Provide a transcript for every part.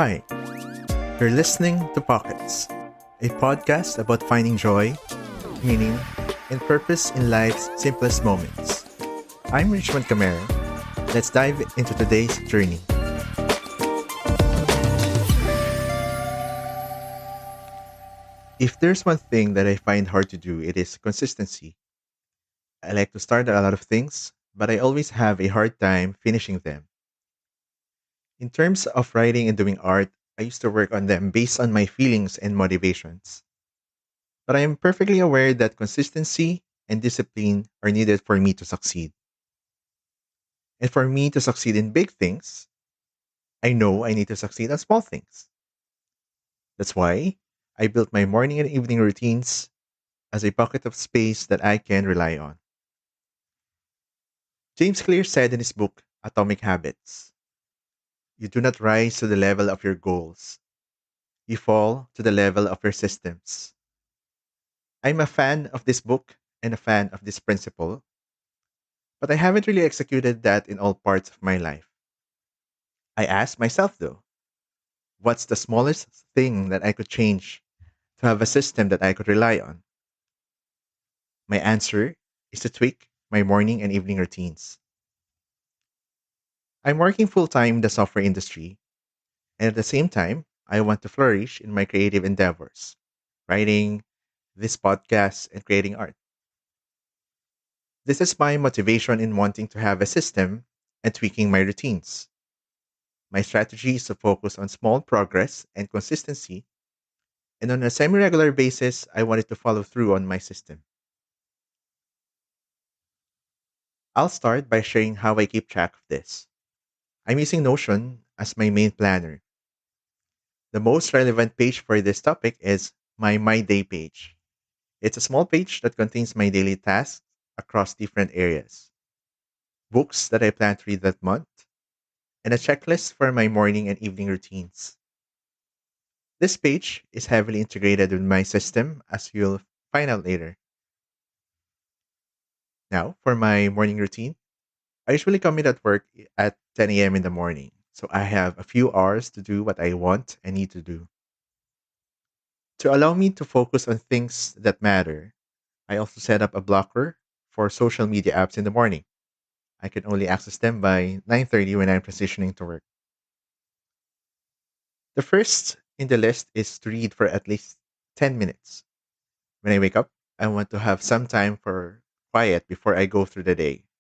Hi, you're listening to Pockets, a podcast about finding joy, meaning, and purpose in life's simplest moments. I'm Richmond Camero. Let's dive into today's journey. If there's one thing that I find hard to do, it is consistency. I like to start a lot of things, but I always have a hard time finishing them. In terms of writing and doing art, I used to work on them based on my feelings and motivations. But I am perfectly aware that consistency and discipline are needed for me to succeed. And for me to succeed in big things, I know I need to succeed on small things. That's why I built my morning and evening routines as a pocket of space that I can rely on. James Clear said in his book, Atomic Habits, you do not rise to the level of your goals, you fall to the level of your systems. I'm a fan of this book and a fan of this principle, but I haven't really executed that in all parts of my life. I asked myself though, what's the smallest thing that I could change to have a system that I could rely on? My answer is to tweak my morning and evening routines. I'm working full time in the software industry, and at the same time, I want to flourish in my creative endeavors, writing, this podcast, and creating art. This is my motivation in wanting to have a system and tweaking my routines. My strategy is to focus on small progress and consistency, and on a semi regular basis, I wanted to follow through on my system. I'll start by sharing how I keep track of this. I'm using Notion as my main planner. The most relevant page for this topic is My Day page. It's a small page that contains my daily tasks across different areas, books that I plan to read that month, and a checklist for my morning and evening routines. This page is heavily integrated with my system, as you'll find out later. Now, for my morning routine, I usually come in at work at 10 a.m. in the morning, so I have a few hours to do what I want and need to do. To allow me to focus on things that matter, I also set up a blocker for social media apps in the morning. I can only access them by 9:30 when I'm transitioning to work. The first in the list is to read for at least 10 minutes. When I wake up, I want to have some time for quiet before I go through the day.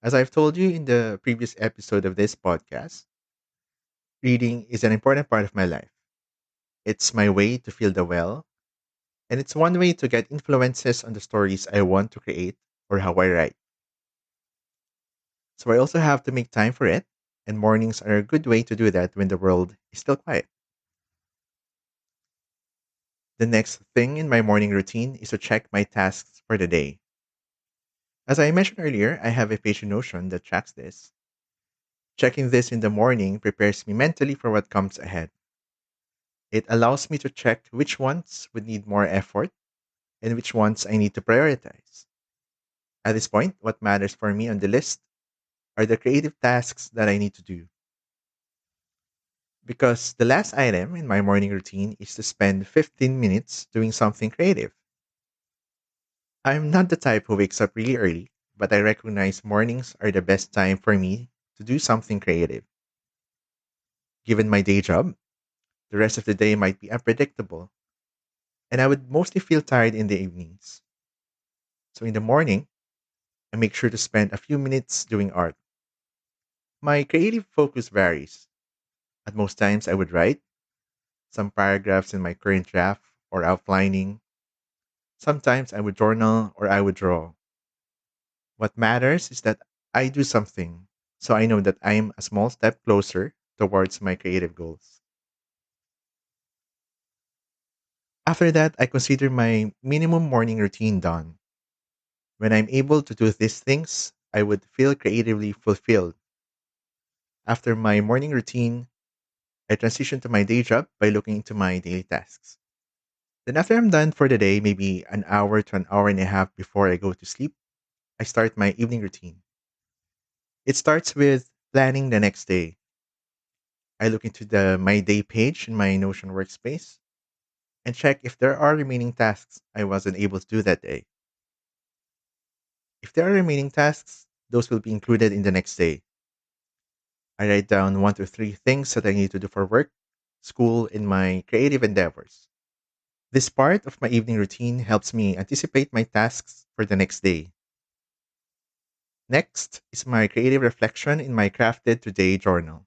As I've told you in the previous episode of this podcast, reading is an important part of my life. It's my way to feel the well, and it's one way to get influences on the stories I want to create or how I write. So I also have to make time for it, and mornings are a good way to do that when the world is still quiet. The next thing in my morning routine is to check my tasks for the day. As I mentioned earlier, I have a page in Notion that tracks this. Checking this in the morning prepares me mentally for what comes ahead. It allows me to check which ones would need more effort and which ones I need to prioritize. At this point, what matters for me on the list are the creative tasks that I need to do. Because the last item in my morning routine is to spend 15 minutes doing something creative. I'm not the type who wakes up really early, but I recognize mornings are the best time for me to do something creative. Given my day job, the rest of the day might be unpredictable, and I would mostly feel tired in the evenings. So in the morning, I make sure to spend a few minutes doing art. My creative focus varies. At most times, I would write some paragraphs in my current draft or outlining. Sometimes I would journal or I would draw. What matters is that I do something, so I know that I am a small step closer towards my creative goals. After that, I consider my minimum morning routine done. When I'm able to do these things, I would feel creatively fulfilled. After my morning routine, I transition to my day job by looking into my daily tasks. Then, after I'm done for the day, maybe an hour to an hour and a half before I go to sleep, I start my evening routine. It starts with planning the next day. I look into the My Day page in my Notion workspace and check if there are remaining tasks I wasn't able to do that day. If there are remaining tasks, those will be included in the next day. I write down 1 to 3 things that I need to do for work, school, and my creative endeavors. This part of my evening routine helps me anticipate my tasks for the next day. Next is my creative reflection in my Crafted Today journal.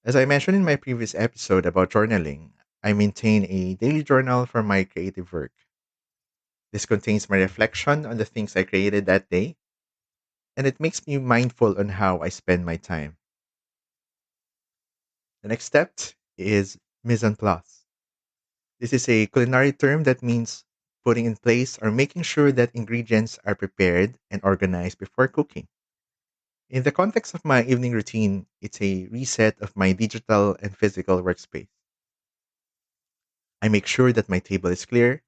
As I mentioned in my previous episode about journaling, I maintain a daily journal for my creative work. This contains my reflection on the things I created that day, and it makes me mindful on how I spend my time. The next step is mise en place. This is a culinary term that means putting in place or making sure that ingredients are prepared and organized before cooking. In the context of my evening routine, it's a reset of my digital and physical workspace. I make sure that my table is clear.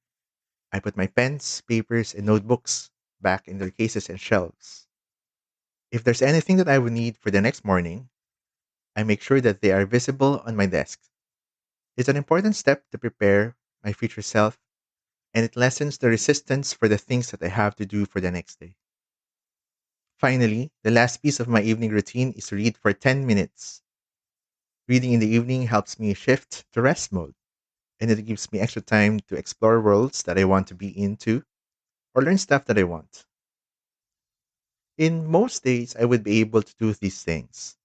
I put my pens, papers, and notebooks back in their cases and shelves. If there's anything that I would need for the next morning, I make sure that they are visible on my desk. It's an important step to prepare my future self, and it lessens the resistance for the things that I have to do for the next day. Finally, the last piece of my evening routine is to read for 10 minutes. Reading in the evening helps me shift to rest mode, and it gives me extra time to explore worlds that I want to be into or learn stuff that I want. In most days, I would be able to do these things,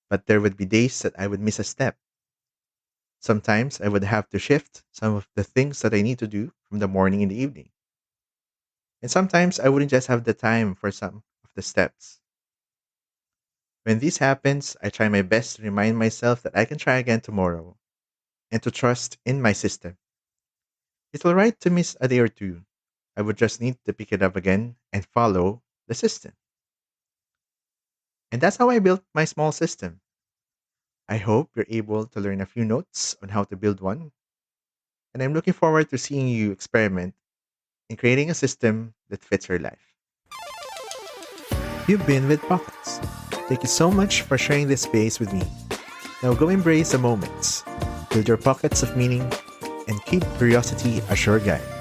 but there would be days that I would miss a step. Sometimes I would have to shift some of the things that I need to do from the morning in the evening. And sometimes I wouldn't just have the time for some of the steps. When this happens, I try my best to remind myself that I can try again tomorrow and to trust in my system. It's alright to miss a day or two. I would just need to pick it up again and follow the system. And that's how I built my small system. I hope you're able to learn a few notes on how to build one, and I'm looking forward to seeing you experiment in creating a system that fits your life. You've been with Pockets. Thank you so much for sharing this space with me. Now go embrace the moments, build your pockets of meaning, and keep curiosity as your guide.